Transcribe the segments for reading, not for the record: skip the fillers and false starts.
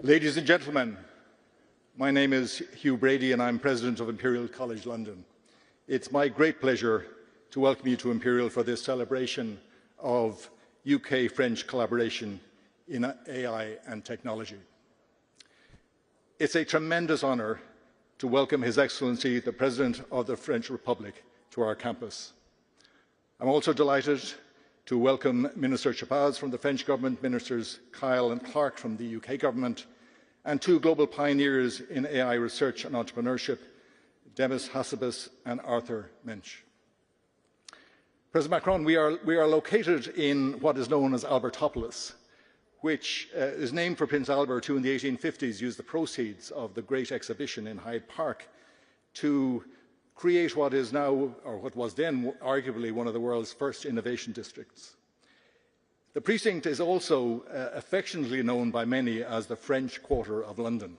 Ladies and gentlemen, my name is Hugh Brady and I'm President of Imperial College London. It's my great pleasure to welcome you to Imperial for this celebration of UK-French collaboration in AI and technology. It's a tremendous honour to welcome His Excellency, the President of the French Republic, to our campus. I'm also delighted to welcome Minister Chapaz from the French Government, Ministers Kyle and Clark from the UK Government, and two global pioneers in AI research and entrepreneurship, Demis Hassabis and Arthur Mensch. President Macron, we are located in what is known as Albertopolis, which is named for Prince Albert, who in the 1850s used the proceeds of the Great Exhibition in Hyde Park to create what is now, or what was then, arguably one of the world's first innovation districts. The precinct is also affectionately known by many as the French Quarter of London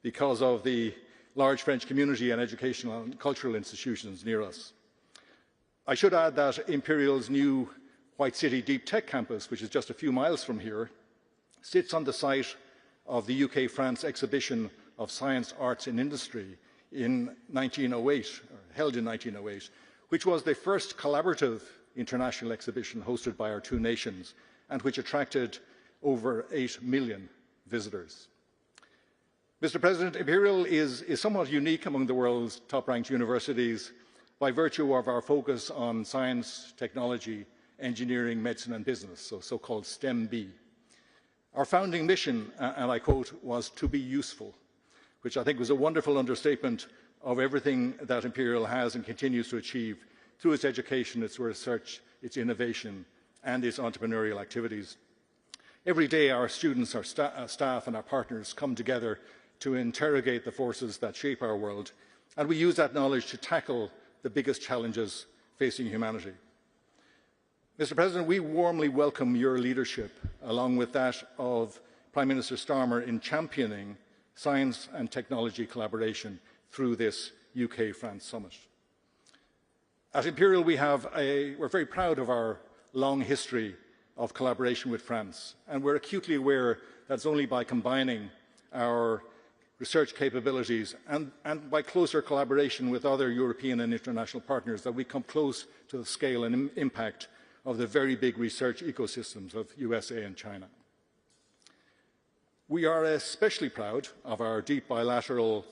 because of the large French community and educational and cultural institutions near us. I should add that Imperial's new White City Deep Tech campus, which is just a few miles from here, sits on the site of the UK-France exhibition of Science, Arts and Industry in 1908, or held in 1908, which was the first collaborative international exhibition hosted by our two nations and which attracted over 8 million visitors. Mr. President, Imperial is somewhat unique among the world's top-ranked universities by virtue of our focus on science, technology, engineering, medicine and business, so-called STEM-B. Our founding mission, and I quote, was to be useful, which I think was a wonderful understatement of everything that Imperial has and continues to achieve through its education, its research, its innovation and its entrepreneurial activities. Every day our students, our staff and our partners come together to interrogate the forces that shape our world, and we use that knowledge to tackle the biggest challenges facing humanity. Mr. President, we warmly welcome your leadership, along with that of Prime Minister Starmer, in championing science and technology collaboration through this UK-France summit. At Imperial, we're very proud of our long history of collaboration with France, and we're acutely aware that it's only by combining our research capabilities and by closer collaboration with other European and international partners that we come close to the scale and impact of the very big research ecosystems of USA and China. We are especially proud of our deep bilateral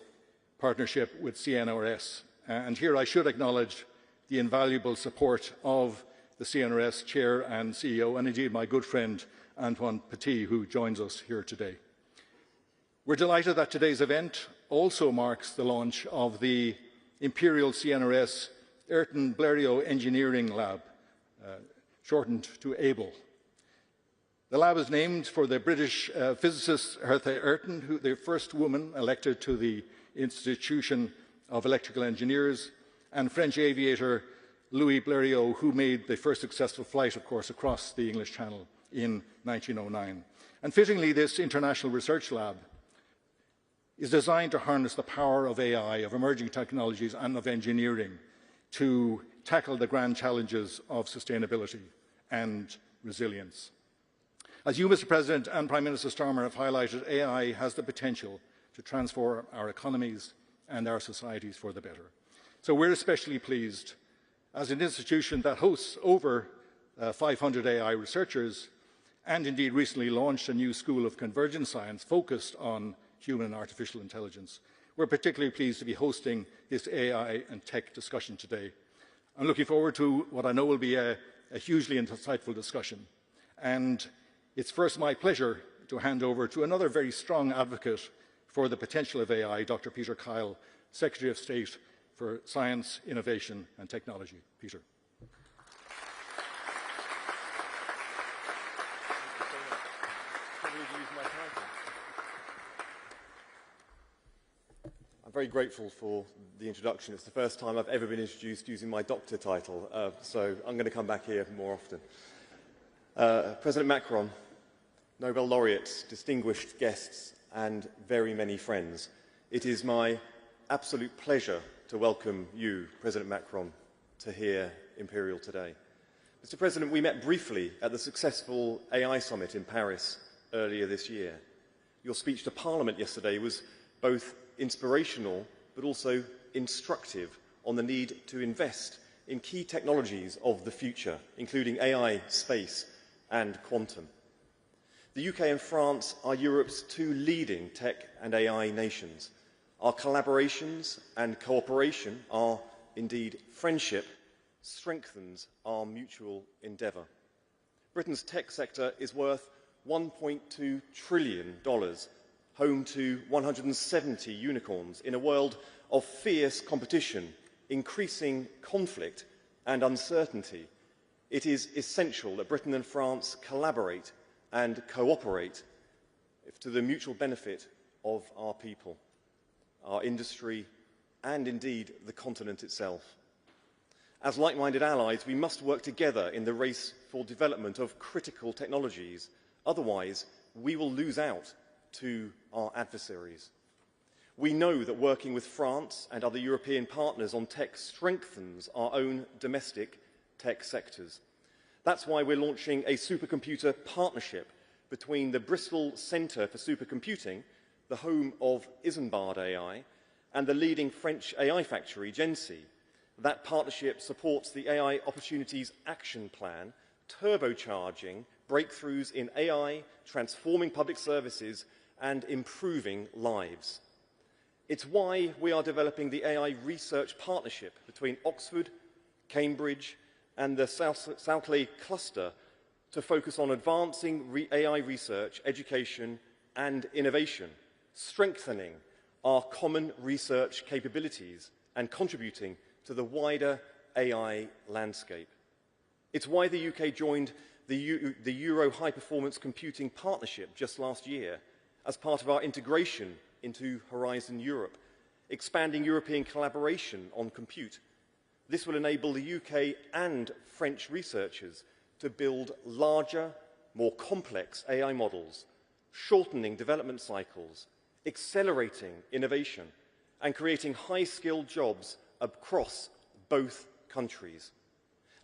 partnership with CNRS, and here I should acknowledge the invaluable support of the CNRS Chair and CEO, and indeed my good friend Antoine Petit, who joins us here today. We're delighted that today's event also marks the launch of the Imperial CNRS Ayrton Blériot Engineering Lab, shortened to ABLE. The lab is named for the British physicist Hertha Ayrton, the first woman elected to the Institution of Electrical Engineers, and French aviator Louis Blériot, who made the first successful flight, of course, across the English Channel in 1909. And fittingly, this international research lab is designed to harness the power of AI, of emerging technologies and of engineering to tackle the grand challenges of sustainability and resilience. As you, Mr. President, and Prime Minister Starmer have highlighted, AI has the potential to transform our economies and our societies for the better. So we're especially pleased, as an institution that hosts over 500 AI researchers and indeed recently launched a new school of convergent science focused on human and artificial intelligence. We're particularly pleased to be hosting this AI and tech discussion today. I'm looking forward to what I know will be a hugely insightful discussion. And it's first my pleasure to hand over to another very strong advocate for the potential of AI, Dr. Peter Kyle, Secretary of State for Science, Innovation and Technology. Peter. I'm very grateful for the introduction. It's the first time I've ever been introduced using my doctor title, so I'm going to come back here more often. President Macron, Nobel laureates, distinguished guests and very many friends, it is my absolute pleasure to welcome you, President Macron, to here Imperial today. Mr. President, we met briefly at the successful AI Summit in Paris earlier this year. Your speech to Parliament yesterday was both inspirational but also instructive on the need to invest in key technologies of the future, including AI, space and quantum. The UK and France are Europe's two leading tech and AI nations. Our collaborations and cooperation, our indeed friendship, strengthens our mutual endeavour. Britain's tech sector is worth $1.2 trillion, home to 170 unicorns in a world of fierce competition, increasing conflict and uncertainty. It is essential that Britain and France collaborate and cooperate to the mutual benefit of our people, our industry, and indeed the continent itself. As like-minded allies, we must work together in the race for development of critical technologies. Otherwise, we will lose out to our adversaries. We know that working with France and other European partners on tech strengthens our own domestic tech sectors. That's why we're launching a supercomputer partnership between the Bristol Centre for Supercomputing, the home of Isambard AI, and the leading French AI factory, Gency. That partnership supports the AI Opportunities Action Plan, turbocharging breakthroughs in AI, transforming public services, and improving lives. It's why we are developing the AI Research Partnership between Oxford, Cambridge, and the Southleigh Cluster to focus on advancing AI research, education, and innovation, strengthening our common research capabilities and contributing to the wider AI landscape. It's why the UK joined the Euro High Performance Computing Partnership just last year as part of our integration into Horizon Europe, expanding European collaboration on compute. This will enable the UK and French researchers to build larger, more complex AI models, shortening development cycles, accelerating innovation, and creating high-skilled jobs across both countries.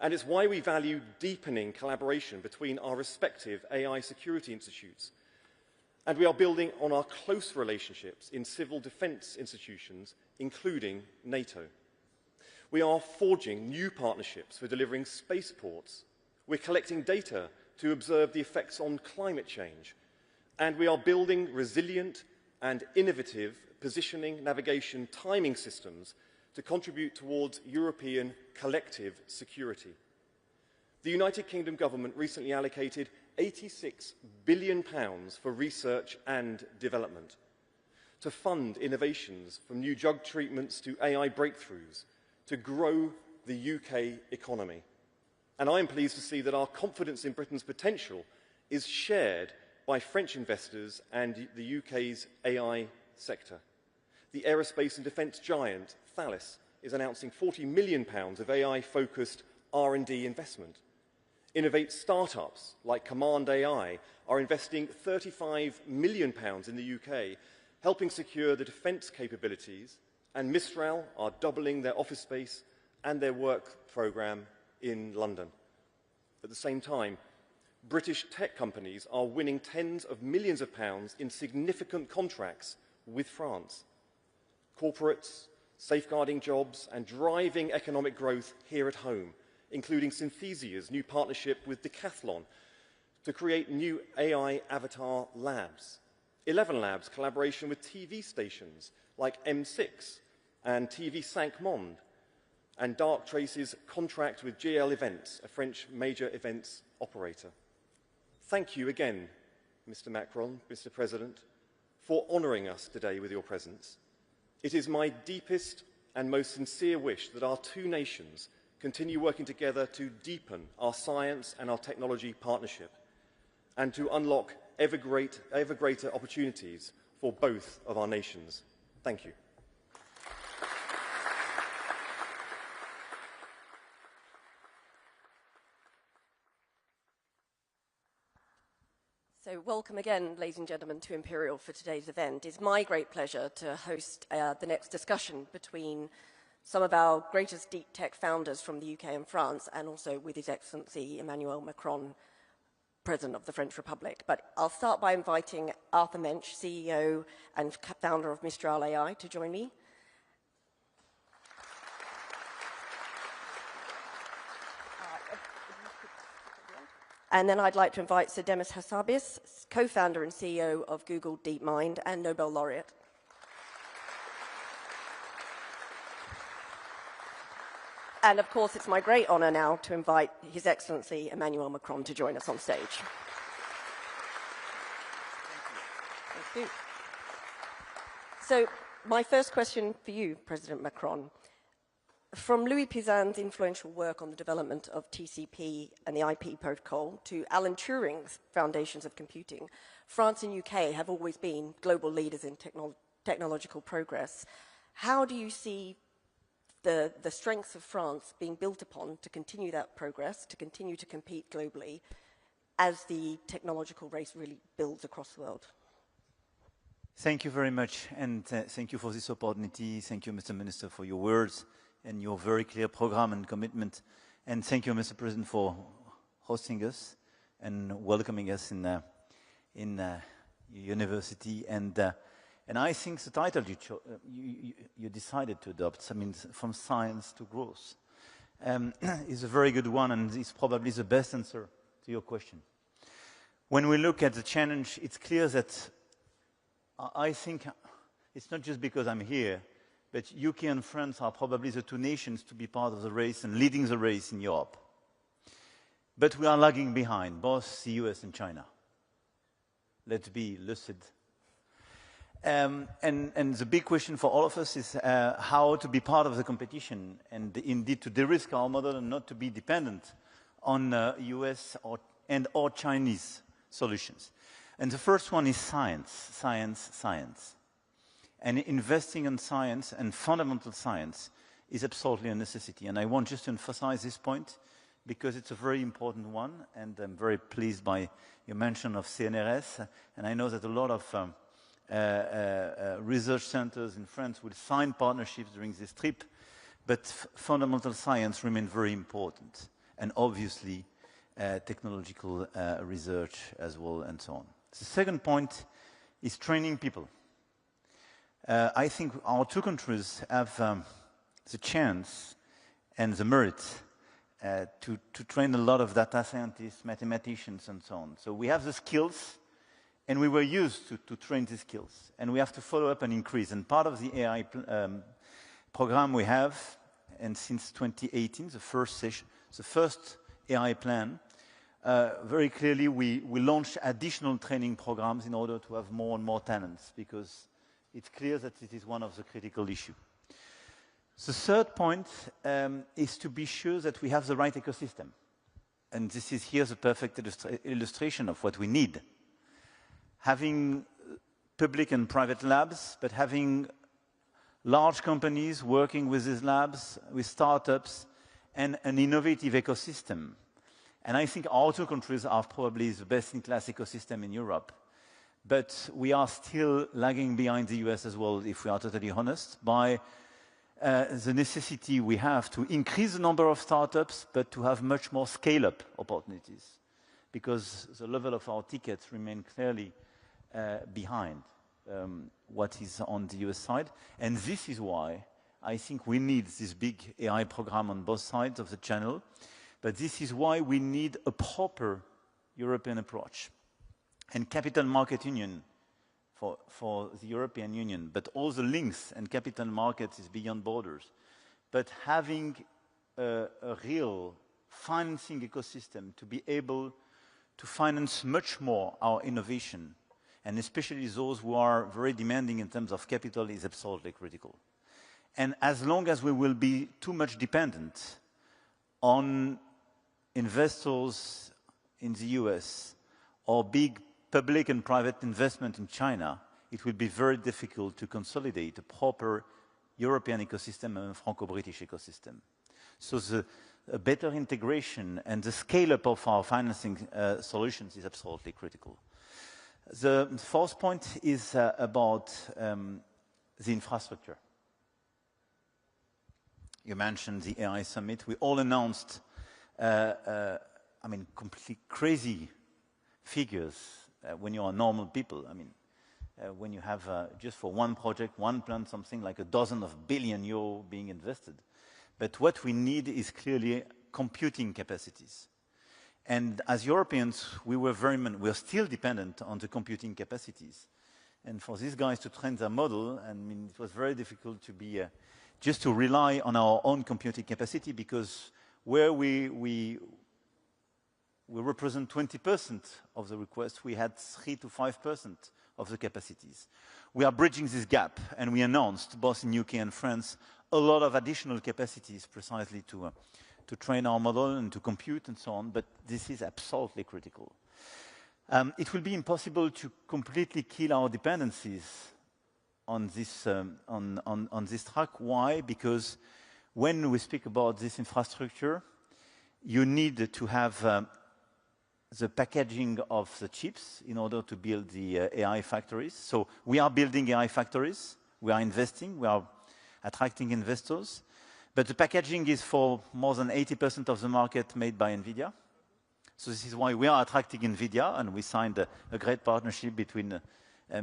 And it's why we value deepening collaboration between our respective AI security institutes. And we are building on our close relationships in civil defence institutions, including NATO. We are forging new partnerships for delivering spaceports. We're collecting data to observe the effects on climate change. And we are building resilient and innovative positioning, navigation, timing systems to contribute towards European collective security. The United Kingdom government recently allocated £86 billion for research and development, to fund innovations from new drug treatments to AI breakthroughs, to grow the UK economy. And I am pleased to see that our confidence in Britain's potential is shared by French investors and the UK's AI sector. The aerospace and defence giant Thales is announcing £40 million of AI-focused R&D investment. Innovate startups like Command AI are investing £35 million in the UK, helping secure the defence capabilities, and Mistral are doubling their office space and their work programme in London. At the same time, British tech companies are winning tens of millions of pounds in significant contracts with France. Corporates, safeguarding jobs and driving economic growth here at home, including Synthesia's new partnership with Decathlon to create new AI avatar labs. 11 Labs collaboration with TV stations like M6 and TV 5 Monde, and Darktrace's contract with GL Events, a French major events operator. Thank you again, Mr. Macron, Mr. President, for honouring us today with your presence. It is my deepest and most sincere wish that our two nations continue working together to deepen our science and our technology partnership and to unlock ever greater opportunities for both of our nations. Thank you. So welcome again, ladies and gentlemen, to Imperial for today's event. It's my great pleasure to host the next discussion between some of our greatest deep tech founders from the UK and France, and also with His Excellency Emmanuel Macron, President of the French Republic. But I'll start by inviting Arthur Mensch, CEO and founder of Mistral AI, to join me. And then I'd like to invite Sir Demis Hassabis, co-founder and CEO of Google DeepMind and Nobel laureate. And of course, it's my great honor now to invite His Excellency Emmanuel Macron to join us on stage. Thank you. So my first question for you, President Macron. From Louis Pisan's influential work on the development of TCP and the IP protocol to Alan Turing's foundations of computing, France and UK have always been global leaders in technological progress. How do you see the strengths of France being built upon to continue that progress, to continue to compete globally as the technological race really builds across the world? Thank you very much, and thank you for this opportunity. Thank you, Mr. Minister, for your words and your very clear program and commitment. And thank you, Mr. President, for hosting us and welcoming us in your university. And I think the title you decided to adopt, I mean, from science to growth, is a very good one, and is probably the best answer to your question. When we look at the challenge, it's clear that I think it's not just because I'm here, but UK and France are probably the two nations to be part of the race and leading the race in Europe. But we are lagging behind, both the US and China. Let's be lucid. And the big question for all of us is how to be part of the competition and indeed to de-risk our model and not to be dependent on US or Chinese solutions. And the first one is science, science, science. And investing in science and fundamental science is absolutely a necessity. And I want just to emphasize this point because it's a very important one. And I'm very pleased by your mention of CNRS. And I know that a lot of research centers in France will sign partnerships during this trip. But fundamental science remains very important. And obviously, technological research as well and so on. The second point is training people. I think our two countries have the chance and the merit to train a lot of data scientists, mathematicians, and so on. So we have the skills, and we were used to train these skills. And we have to follow up and increase. And part of the AI program we have, and since 2018, the first AI plan, very clearly we launched additional training programs in order to have more and more talents, because it's clear that it is one of the critical issues. The third point is to be sure that we have the right ecosystem. And this is here the perfect illustration of what we need. Having public and private labs, but having large companies working with these labs, with startups, and an innovative ecosystem. And I think our two countries are probably the best-in-class ecosystem in Europe. But we are still lagging behind the US as well, if we are totally honest, by the necessity we have to increase the number of startups, but to have much more scale-up opportunities, because the level of our tickets remain clearly behind what is on the US side. And this is why I think we need this big AI program on both sides of the channel. But this is why we need a proper European approach. And capital market union for the European Union, but all the links and capital markets is beyond borders. But having a real financing ecosystem to be able to finance much more our innovation, and especially those who are very demanding in terms of capital, is absolutely critical. And as long as we will be too much dependent on investors in the US or big public and private investment in China, it will be very difficult to consolidate a proper European ecosystem and a Franco-British ecosystem. So a better integration and the scale-up of our financing solutions is absolutely critical. The fourth point is about the infrastructure. You mentioned the AI summit. We all announced, completely crazy figures when you are normal people. I mean, when you have just for one project, one plant, something like a dozen of billion euro being invested. But what we need is clearly computing capacities. And as Europeans, we're still dependent on the computing capacities. And for these guys to train their model, I mean, it was very difficult to be just to rely on our own computing capacity, because where we represent 20% of the requests, we had 3 to 5% of the capacities. We are bridging this gap, and we announced, both in UK and France, a lot of additional capacities precisely to train our model and to compute and so on, but this is absolutely critical. It will be impossible to completely kill our dependencies on this track. Why? Because when we speak about this infrastructure, you need to have the packaging of the chips in order to build the AI factories. So we are building AI factories, we are investing, we are attracting investors, but the packaging is for more than 80% of the market made by NVIDIA. So this is why we are attracting NVIDIA, and we signed a great partnership between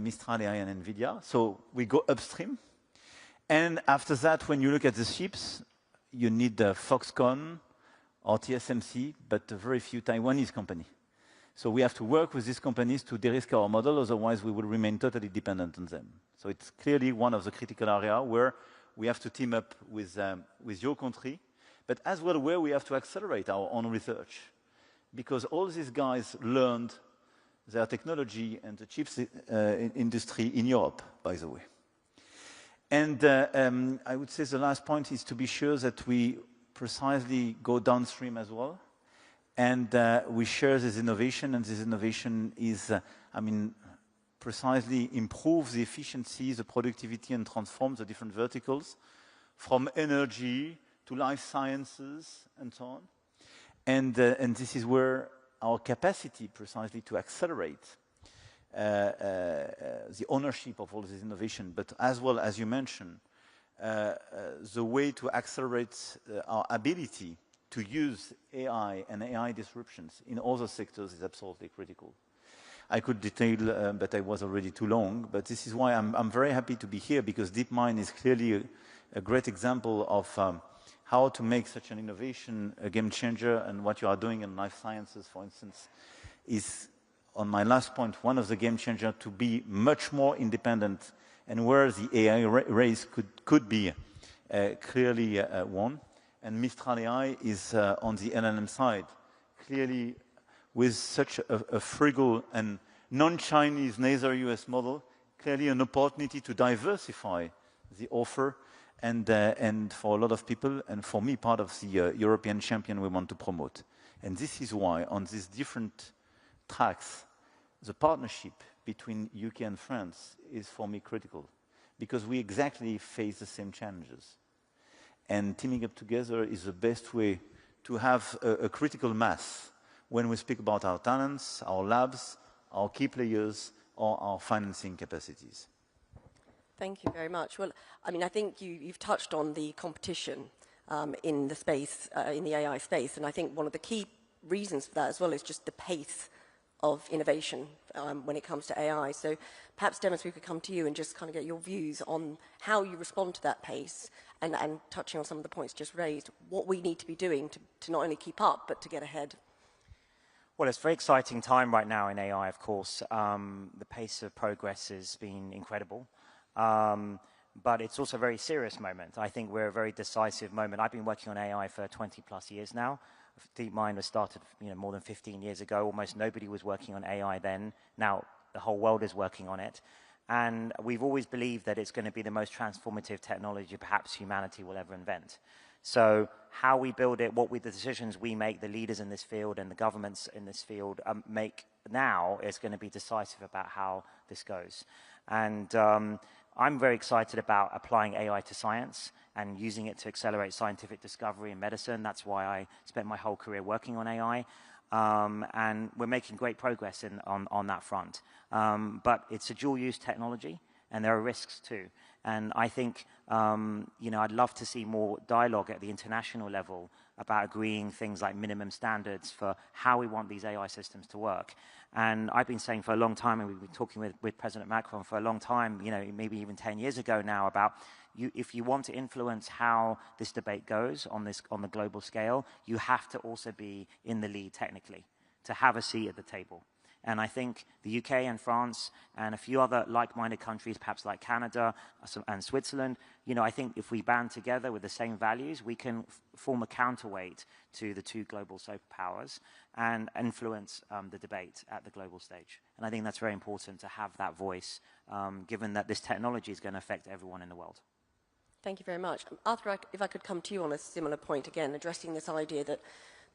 Mistral AI and NVIDIA. So we go upstream. And after that, when you look at the chips, you need Foxconn or TSMC, but very few Taiwanese companies. So we have to work with these companies to de-risk our model, otherwise we will remain totally dependent on them. So it's clearly one of the critical areas where we have to team up with your country, but as well where we have to accelerate our own research. Because all these guys learned their technology and the chips industry in Europe, by the way. And I would say the last point is to be sure that we precisely go downstream as well. And we share this innovation, and this innovation is, precisely improve the efficiency, the productivity, and transform the different verticals from energy to life sciences and so on. And this is where our capacity precisely to accelerate the ownership of all this innovation, but as well, as you mentioned, the way to accelerate our ability to use AI and AI disruptions in other sectors is absolutely critical. I could detail, but I was already too long, but this is why I'm very happy to be here, because DeepMind is clearly a great example of how to make such an innovation a game changer, and what you are doing in life sciences, for instance, is, on my last point, one of the game changers to be much more independent, and where the AI race could be clearly won. And Mistral AI is on the LLM side, clearly with such a frugal and non-Chinese, neither US model, clearly an opportunity to diversify the offer, and for a lot of people, and for me, part of the European champion we want to promote. And this is why, on these different tracks, the partnership between UK and France is, for me, critical, because we exactly face the same challenges. And teaming up together is the best way to have a critical mass when we speak about our talents, our labs, our key players, or our financing capacities. Thank you very much. Well, I mean, I think you've touched on the competition in the space, in the AI space, and I think one of the key reasons for that as well is just the pace of innovation when it comes to AI. So perhaps, Demis, we could come to you and just kind of get your views on how you respond to that pace, and touching on some of the points just raised, what we need to be doing to not only keep up, but to get ahead. Well, it's a very exciting time right now in AI, of course. The pace of progress has been incredible. But it's also a very serious moment. I think we're a very decisive moment. I've been working on AI for 20 plus years now. DeepMind was started more than 15 years ago. Almost nobody was working on AI then. Now the whole world is working on it. And we've always believed that it's going to be the most transformative technology perhaps humanity will ever invent. So how we build it, the decisions we make, the leaders in this field and the governments in this field make now is going to be decisive about how this goes. And I'm very excited about applying AI to science and using it to accelerate scientific discovery in medicine. That's why I spent my whole career working on AI. And we're making great progress on that front. But it's a dual-use technology, and there are risks too. And I think, you know, I'd love to see more dialogue at the international level about agreeing things like minimum standards for how we want these AI systems to work. And I've been saying for a long time, and we've been talking with President Macron for a long time, you know, maybe even 10 years ago now, about if you want to influence how this debate goes on the global scale, you have to also be in the lead technically, to have a seat at the table. And I think the UK and France and a few other like-minded countries, perhaps like Canada and Switzerland, you know, I think if we band together with the same values, we can form a counterweight to the two global superpowers and influence the debate at the global stage. And I think that's very important to have that voice, given that this technology is going to affect everyone in the world. Thank you very much. Arthur, if I could come to you on a similar point again, addressing this idea that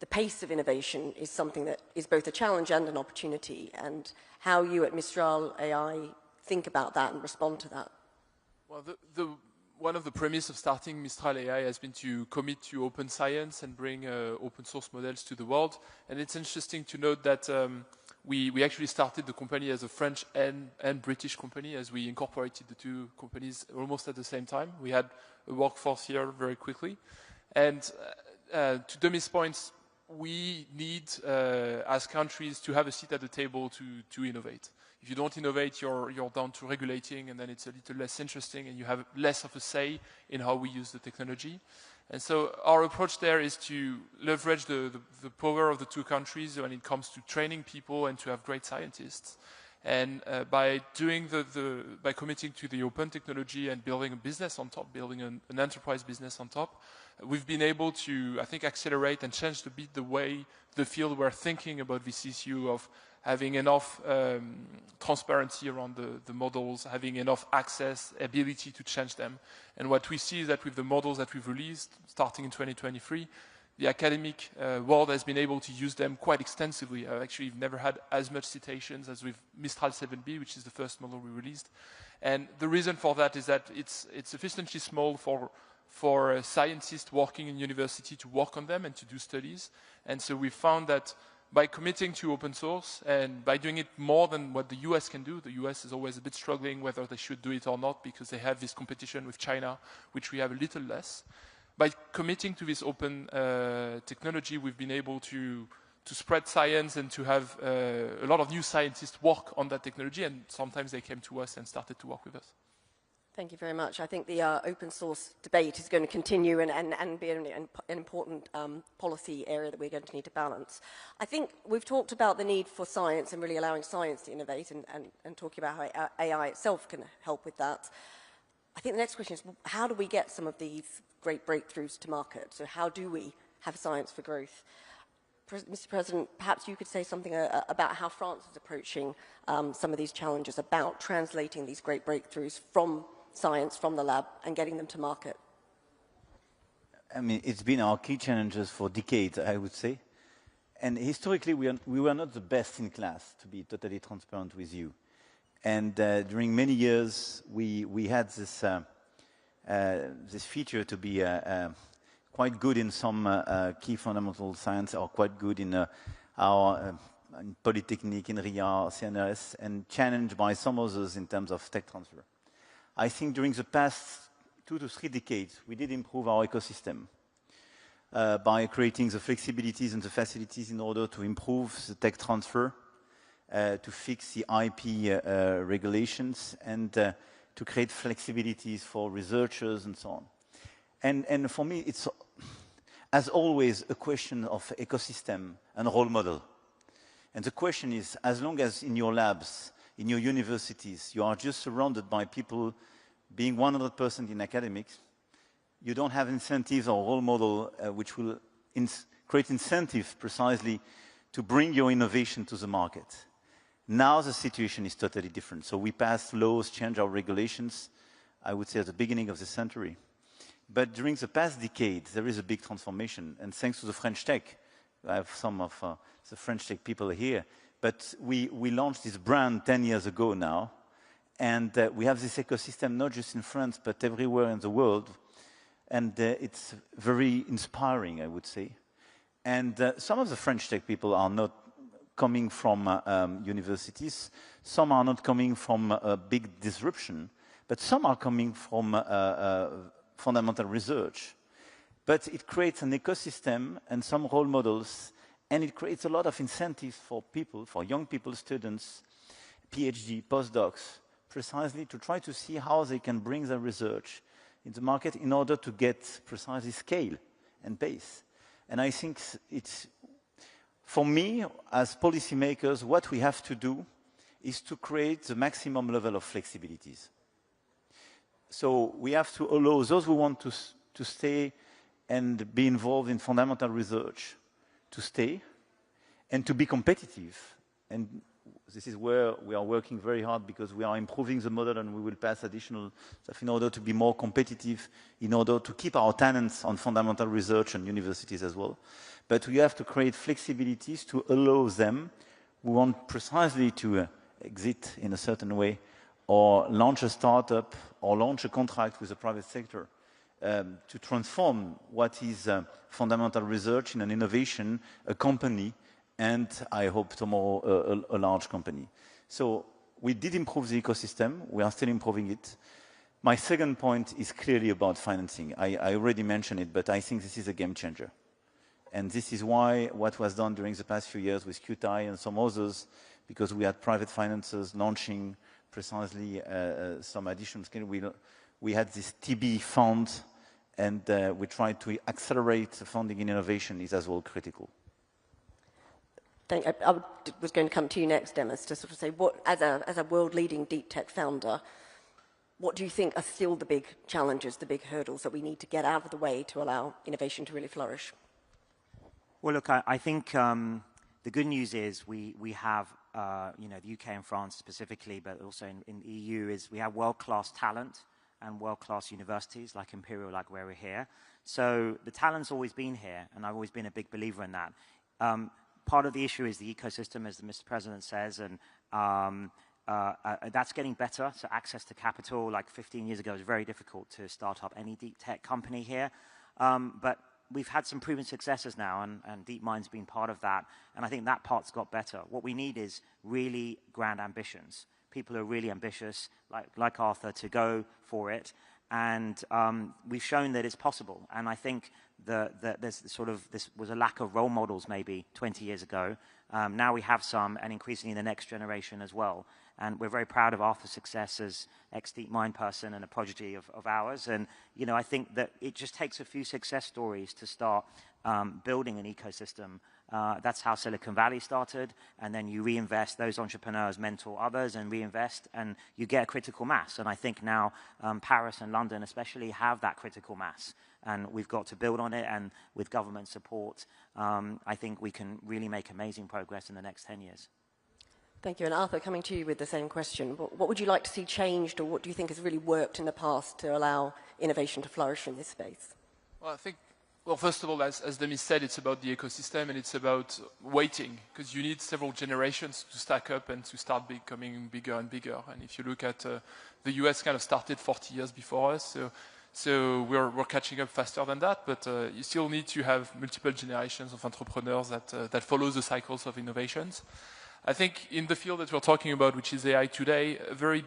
the pace of innovation is something that is both a challenge and an opportunity, and how you at Mistral AI think about that and respond to that. Well, one of the premises of starting Mistral AI has been to commit to open science and bring open source models to the world. And it's interesting to note that we actually started the company as a French and British company, as we incorporated the two companies almost at the same time. We had a workforce here very quickly. And to Demi's points, we need, as countries, to have a seat at the table to innovate. If you don't innovate, you're down to regulating, and then it's a little less interesting, and you have less of a say in how we use the technology. And so our approach there is to leverage the power of the two countries when it comes to training people and to have great scientists. And by committing to the open technology and building a business on top, building an enterprise business on top, we've been able to, I think, accelerate and change a bit the way the field were thinking about this issue of having enough transparency around the models, having enough access, ability to change them. And what we see is that with the models that we've released, starting in 2023, the academic world has been able to use them quite extensively. Actually, we've never had as much citations as with Mistral 7B, which is the first model we released. And the reason for that is that it's sufficiently small for scientists working in university to work on them and to do studies. And so we found that by committing to open source and by doing it more than what the US can do, the US is always a bit struggling whether they should do it or not because they have this competition with China, which we have a little less. By committing to this open technology, we've been able to spread science and to have a lot of new scientists work on that technology, and sometimes they came to us and started to work with us. Thank you very much. I think the open source debate is going to continue and be an important policy area that we're going to need to balance. I think we've talked about the need for science and really allowing science to innovate and talking about how AI itself can help with that. I think the next question is, how do we get some of these great breakthroughs to market? So how do we have science for growth? Mr. President, perhaps you could say something about how France is approaching some of these challenges about translating these great breakthroughs from science, from the lab, and getting them to market. I mean, it's been our key challenges for decades, I would say. And historically, we were not the best in class, to be totally transparent with you. And during many years, we had this feature to be quite good in some key fundamental science, or quite good in our in Polytechnique, in RIA, CNRS, and challenged by some others in terms of tech transfer. I think during the past 2 to 3 decades, we did improve our ecosystem by creating the flexibilities and the facilities in order to improve the tech transfer, to fix the IP regulations, and to create flexibilities for researchers and so on. And for me, it's, as always, a question of ecosystem and role model. And the question is, as long as in your labs, in your universities, you are just surrounded by people being 100% in academics, you don't have incentives or role model which will create incentives precisely to bring your innovation to the market. Now the situation is totally different. So we passed laws, changed our regulations, I would say at the beginning of the century. But during the past decade, there is a big transformation. And thanks to the French tech, I have some of the French tech people here, but we launched this brand 10 years ago now. And we have this ecosystem not just in France, but everywhere in the world. And it's very inspiring, I would say. And some of the French tech people are not coming from universities. Some are not coming from a big disruption, but some are coming from fundamental research. But it creates an ecosystem and some role models, and it creates a lot of incentives for people, for young people, students, PhD, postdocs, precisely to try to see how they can bring their research in the market in order to get precisely scale and pace. And I think it's, for me, as policymakers, what we have to do is to create the maximum level of flexibilities. So we have to allow those who want to stay and be involved in fundamental research to stay and to be competitive. And this is where we are working very hard, because we are improving the model and we will pass additional stuff in order to be more competitive, in order to keep our talents on fundamental research and universities as well. But we have to create flexibilities to allow them who want precisely to exit in a certain way, or launch a startup, or launch a contract with the private sector, to transform what is fundamental research in an innovation, a company, and I hope tomorrow a large company. So we did improve the ecosystem. We are still improving it. My second point is clearly about financing. I already mentioned it, but I think this is a game changer. And this is why what was done during the past few years with QTI and some others, because we had private financiers launching precisely some additional scale. We had this TB fund, and we tried to accelerate the funding in innovation is as well critical. I was going to come to you next, Demis, to sort of say, what, as a world-leading deep tech founder, what do you think are still the big challenges, the big hurdles that we need to get out of the way to allow innovation to really flourish? Well, look, I think the good news is we have, you know, the UK and France specifically, but also in the EU, is we have world-class talent and world-class universities like Imperial, like where we're here. So the talent's always been here, and I've always been a big believer in that. Part of the issue is the ecosystem, as the Mr. President says, and that's getting better. So access to capital, like 15 years ago, was very difficult to start up any deep tech company here. But we've had some proven successes now, and DeepMind's been part of that. And I think that part's got better. What we need is really grand ambitions. People are really ambitious, like Arthur, to go for it. And we've shown that it's possible. And I think that there's sort of, this was a lack of role models maybe 20 years ago. Now we have some, and increasingly the next generation as well. And we're very proud of Arthur's success as ex-DeepMind person and a prodigy of ours. And, you know, I think that it just takes a few success stories to start building an ecosystem. That's how Silicon Valley started. And then you reinvest, those entrepreneurs mentor others and reinvest, and you get a critical mass. And I think now Paris and London especially have that critical mass. And we've got to build on it, and with government support, I think we can really make amazing progress in the next 10 years. Thank you. And Arthur, coming to you with the same question, what would you like to see changed, or what do you think has really worked in the past to allow innovation to flourish in this space? Well, I think, well, first of all, as Demis said, it's about the ecosystem, and it's about waiting, because you need several generations to stack up and to start becoming bigger and bigger. And if you look at the US kind of started 40 years before us, so we're catching up faster than that, but you still need to have multiple generations of entrepreneurs that follow the cycles of innovations. I think in the field that we're talking about, which is AI today, a very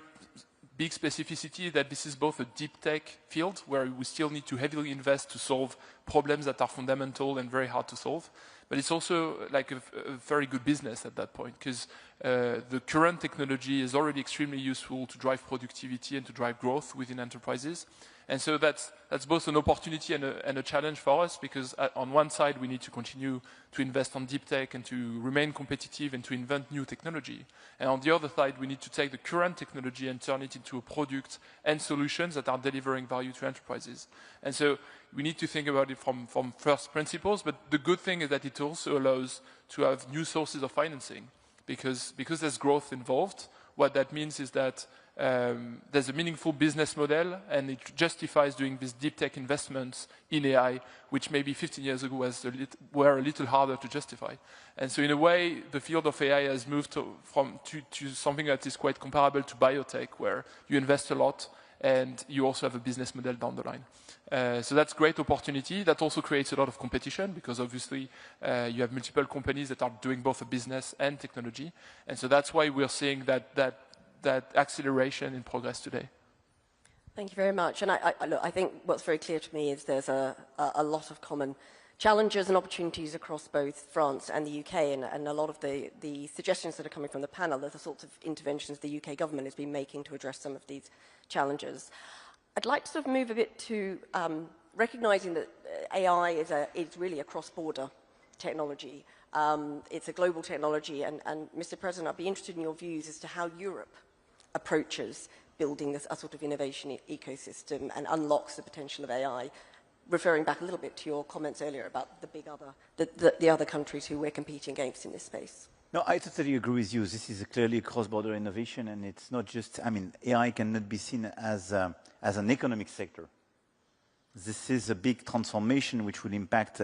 big specificity that this is both a deep tech field where we still need to heavily invest to solve problems that are fundamental and very hard to solve. But it's also like a very good business at that point, because the current technology is already extremely useful to drive productivity and to drive growth within enterprises. And so that's both an opportunity and a challenge for us, because on one side we need to continue to invest on deep tech and to remain competitive and to invent new technology. And on the other side, we need to take the current technology and turn it into a product and solutions that are delivering value to enterprises. And so we need to think about it from first principles, but the good thing is that it also allows to have new sources of financing, because there's growth involved. What that means is that there's a meaningful business model, and it justifies doing these deep tech investments in AI, which maybe 15 years ago were a little harder to justify. And so in a way, the field of AI has moved to something that is quite comparable to biotech, where you invest a lot and you also have a business model down the line. So that's great opportunity. That also creates a lot of competition, because obviously you have multiple companies that are doing both a business and technology. And so that's why we're seeing that acceleration in progress today. Thank you very much. And look, I think what's very clear to me is there's a lot of common challenges and opportunities across both France and the UK, and a lot of the suggestions that are coming from the panel are the sorts of interventions the UK government has been making to address some of these challenges. I'd like to sort of move a bit to recognising that AI is really a cross-border technology. It's a global technology, and Mr. President, I'd be interested in your views as to how Europe approaches building a sort of innovation ecosystem and unlocks the potential of AI, referring back a little bit to your comments earlier about the other countries who we're competing against in this space. No, I totally agree with you. This is clearly a cross-border innovation, and it's not just, I mean, AI cannot be seen as an economic sector. This is a big transformation which will impact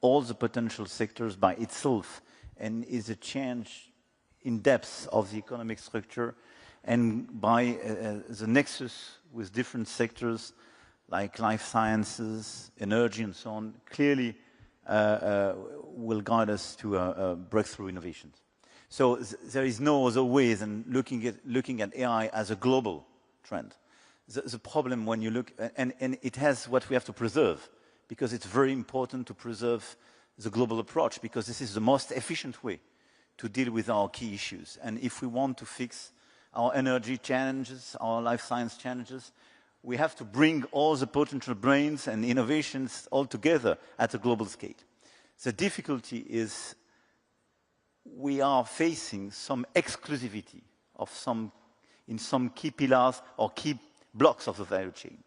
all the potential sectors by itself, and is a change in depth of the economic structure, and by the nexus with different sectors like life sciences, energy, and so on, clearly will guide us to breakthrough innovations. So there is no other way than looking at AI as a global trend. The problem when you look, and it has what we have to preserve, because it's very important to preserve the global approach, because this is the most efficient way to deal with our key issues. And if we want to fix our energy challenges, our life science challenges, we have to bring all the potential brains and innovations all together at a global scale. The difficulty is we are facing some exclusivity of in some key pillars or key blocks of the value chain.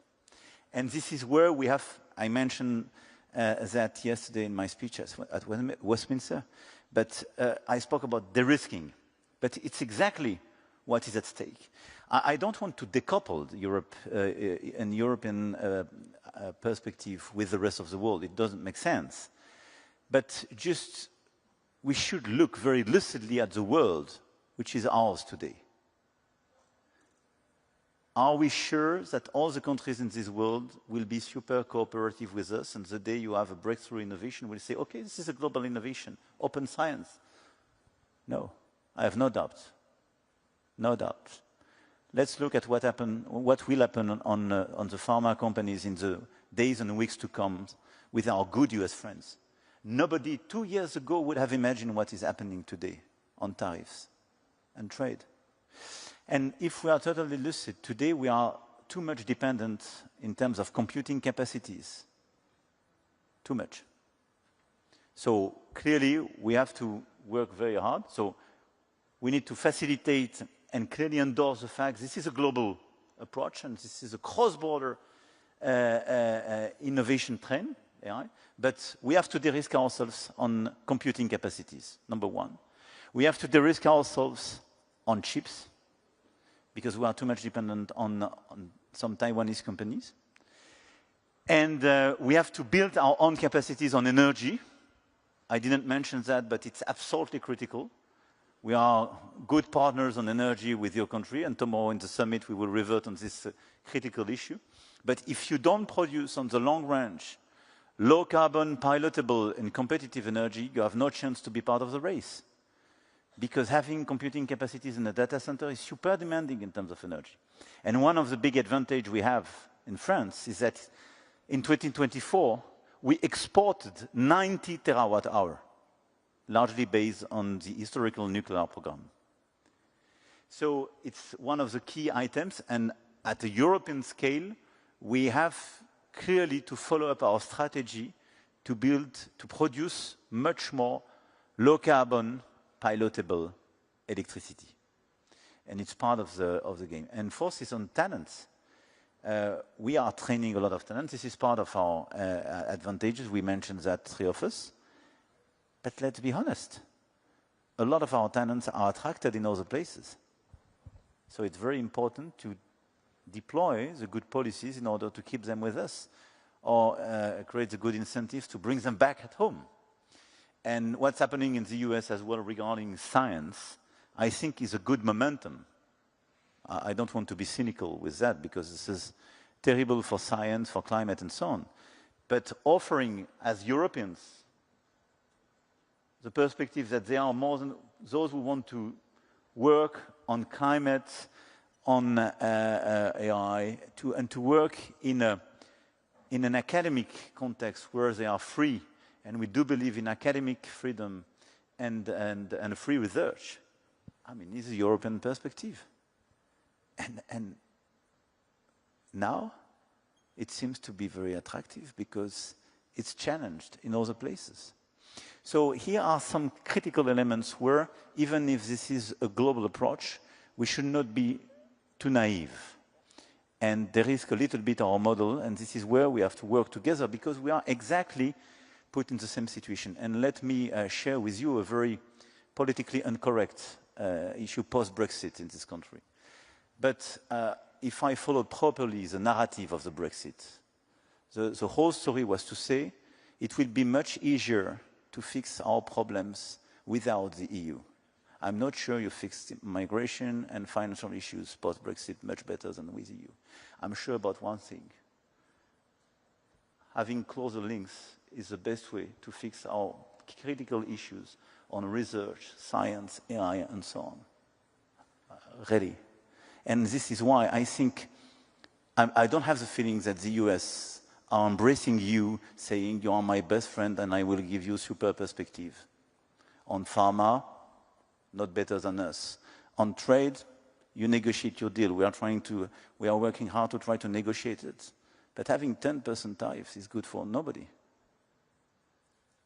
And this is where we have, I mentioned that yesterday in my speech at Westminster, but I spoke about de-risking. But it's exactly what is at stake. I don't want to decouple Europe and European perspective with the rest of the world. It doesn't make sense. But just, we should look very lucidly at the world, which is ours today. Are we sure that all the countries in this world will be super cooperative with us, and the day you have a breakthrough innovation, we'll say, okay, this is a global innovation, open science? No, I have no doubt. No doubt. Let's look at what will happen on the pharma companies in the days and weeks to come with our good US friends. Nobody 2 years ago would have imagined what is happening today on tariffs and trade. And if we are totally lucid, today we are too much dependent in terms of computing capacities. Too much. So clearly we have to work very hard. So we need to facilitate and clearly endorse the fact this is a global approach and this is a cross-border innovation trend, AI. But we have to de-risk ourselves on computing capacities, number one. We have to de-risk ourselves on chips, because we are too much dependent on some Taiwanese companies. And we have to build our own capacities on energy. I didn't mention that, but it's absolutely critical. We are good partners on energy with your country, and tomorrow in the summit we will revert on this critical issue. But if you don't produce on the long range low carbon, pilotable and competitive energy, you have no chance to be part of the race. Because having computing capacities in a data center is super demanding in terms of energy. And one of the big advantages we have in France is that in 2024, we exported 90 terawatt-hour, largely based on the historical nuclear program. So it's one of the key items, and at the European scale, we have clearly to follow up our strategy to produce much more low-carbon, pilotable electricity. And it's part of the game. And fourth is on talents. We are training a lot of talents. This is part of our advantages. We mentioned that, three of us. But let's be honest. A lot of our talents are attracted in other places. So it's very important to deploy the good policies in order to keep them with us, or create the good incentives to bring them back at home. And what's happening in the US as well regarding science, I think is a good momentum. I don't want to be cynical with that, because this is terrible for science, for climate, and so on. But offering, as Europeans, the perspective that there are more than those who want to work on climate, on AI and to work in an academic context where they are free, and we do believe in academic freedom and free research. I mean, this is a European perspective. And now it seems to be very attractive because it's challenged in other places. So here are some critical elements where, even if this is a global approach, we should not be too naive. And there is a little bit our model, and this is where we have to work together because we are exactly put in the same situation. And let me share with you a very politically incorrect issue post-Brexit in this country. But if I followed properly the narrative of the Brexit, the whole story was to say it will be much easier to fix our problems without the EU. I'm not sure you fixed migration and financial issues post-Brexit much better than with the EU. I'm sure about one thing. Having closer links is the best way to fix our critical issues on research, science, AI, and so on. Ready. And this is why I think I don't have the feeling that the US are embracing you, saying you are my best friend and I will give you super perspective. On pharma, not better than us. On trade, you negotiate your deal. We are working hard to try to negotiate it. But having 10% tariffs is good for nobody.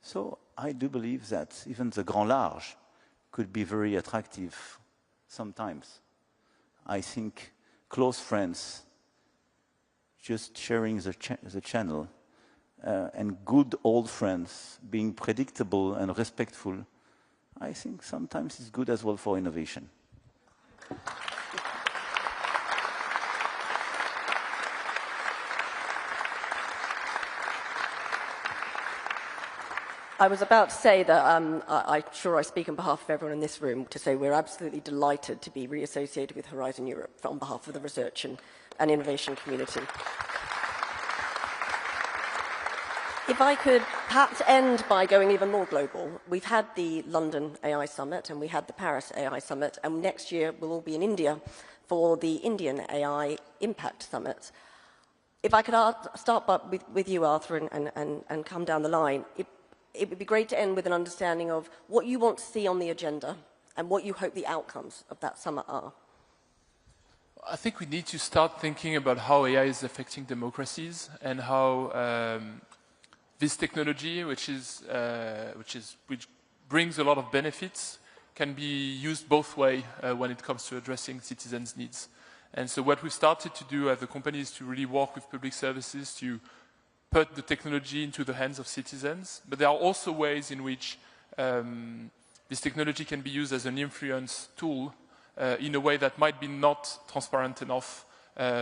So I do believe that even the grand large could be very attractive sometimes. I think close friends, just sharing the channel, and good old friends being predictable and respectful, I think sometimes it's good as well for innovation. I was about to say that I'm sure I speak on behalf of everyone in this room to say we're absolutely delighted to be reassociated with Horizon Europe on behalf of the research and innovation community. If I could perhaps end by going even more global, we've had the London AI Summit and we had the Paris AI Summit, and next year we'll all be in India for the Indian AI Impact Summit. If I could start with you, Arthur, and come down the line, it would be great to end with an understanding of what you want to see on the agenda and what you hope the outcomes of that summit are. I think we need to start thinking about how AI is affecting democracies and how this technology, which brings a lot of benefits, can be used both ways when it comes to addressing citizens' needs. And so what we've started to do as a company is to really work with public services to put the technology into the hands of citizens. But there are also ways in which this technology can be used as an influence tool in a way that might be not transparent enough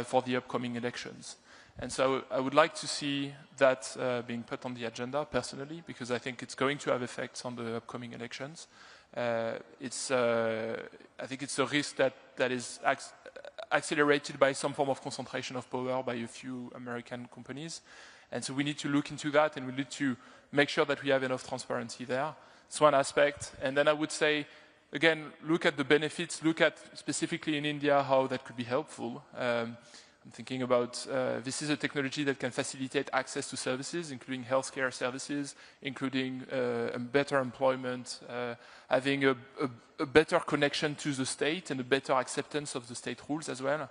for the upcoming elections. And so I would like to see that being put on the agenda personally, because I think it's going to have effects on the upcoming elections. I think it's a risk that is accelerated by some form of concentration of power by a few American companies. And so we need to look into that, and we need to make sure that we have enough transparency there. It's one aspect. And then I would say, again, look at the benefits, look at specifically in India how that could be helpful. I'm thinking about this is a technology that can facilitate access to services, including healthcare services, including better employment, having a better connection to the state and a better acceptance of the state rules as well,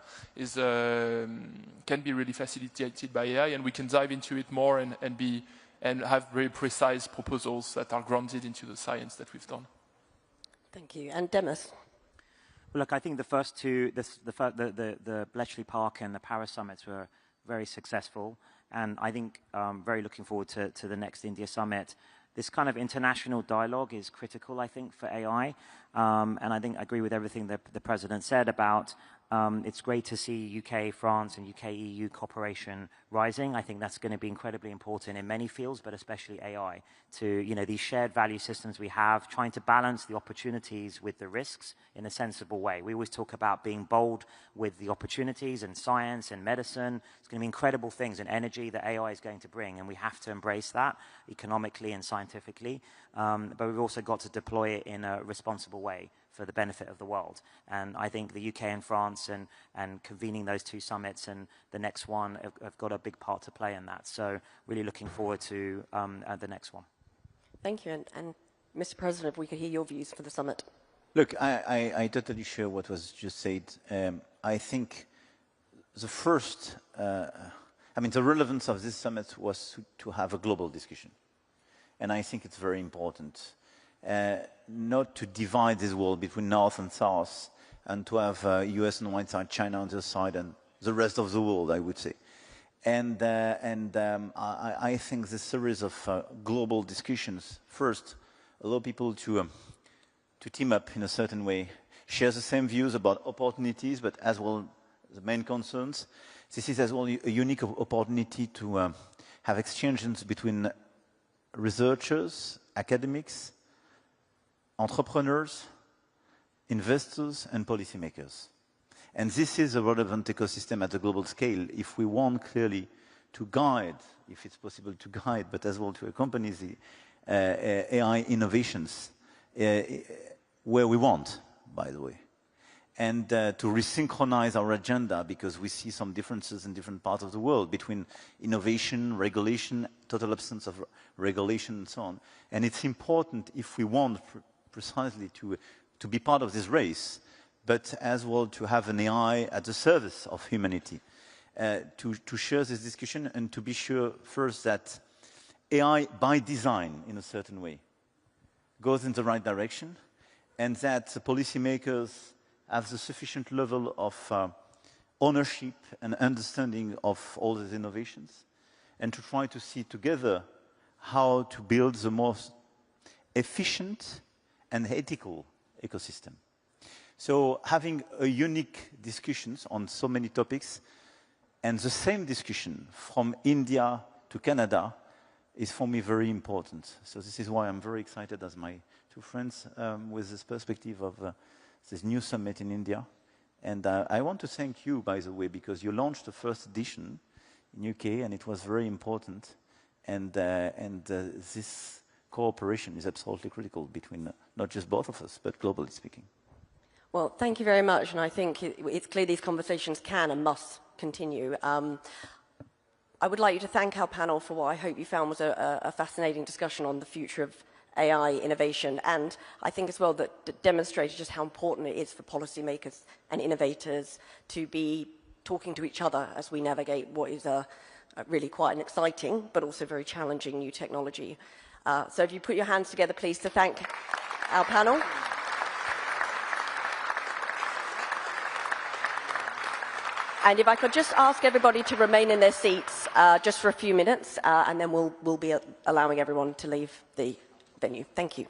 can be really facilitated by AI, and we can dive into it more and have very precise proposals that are grounded into the science that we've done. Thank you. And Demis? Look, I think the first two, the Bletchley Park and the Paris summits were very successful, and I think very looking forward to the next India summit. This kind of international dialogue is critical, I think, for AI, and I think I agree with everything that the President said about it's great to see UK, France, and UK-EU cooperation rising. I think that's going to be incredibly important in many fields, but especially AI, to, these shared value systems we have, trying to balance the opportunities with the risks in a sensible way. We always talk about being bold with the opportunities in science and medicine. It's going to be incredible things in energy that AI is going to bring, and we have to embrace that economically and scientifically. But we've also got to deploy it in a responsible way for the benefit of the world. And I think the UK and France and convening those two summits and the next one have got a big part to play in that. So really looking forward to the next one. Thank you. And Mr. President, if we could hear your views for the summit. Look, I totally share what was just said. I think the first, the relevance of this summit was to have a global discussion. And I think it's very important not to divide this world between North and South and to have US on one side, China on the other side, and the rest of the world, I would say. And I think this series of global discussions, first, allow people to team up in a certain way, share the same views about opportunities, but as well the main concerns. This is as well a unique opportunity to have exchanges between researchers, academics, entrepreneurs, investors, and policymakers. And this is a relevant ecosystem at a global scale if we want clearly to guide, if it's possible to guide, but as well to accompany the AI innovations where we want, by the way. And to resynchronize our agenda, because we see some differences in different parts of the world between innovation, regulation, total absence of regulation, and so on. And it's important if we want precisely to be part of this race, but as well to have an AI at the service of humanity, to share this discussion and to be sure first that AI by design, in a certain way, goes in the right direction, and that the policymakers have the sufficient level of ownership and understanding of all these innovations, and to try to see together how to build the most efficient and ethical ecosystem. So having a unique discussions on so many topics, and the same discussion from India to Canada is for me very important. So this is why I'm very excited as my two friends with this perspective of this new summit in India. And I want to thank you, by the way, because you launched the first edition in UK, and it was very important. And this cooperation is absolutely critical between not just both of us, but globally speaking. Well, thank you very much. And I think it's clear these conversations can and must continue. I would like you to thank our panel for what I hope you found was a fascinating discussion on the future of AI innovation, and I think as well that demonstrated just how important it is for policymakers and innovators to be talking to each other as we navigate what is really quite an exciting but also very challenging new technology. So if you put your hands together, please, to thank our panel. And if I could just ask everybody to remain in their seats just for a few minutes, and then we'll be allowing everyone to leave the venue. Thank you.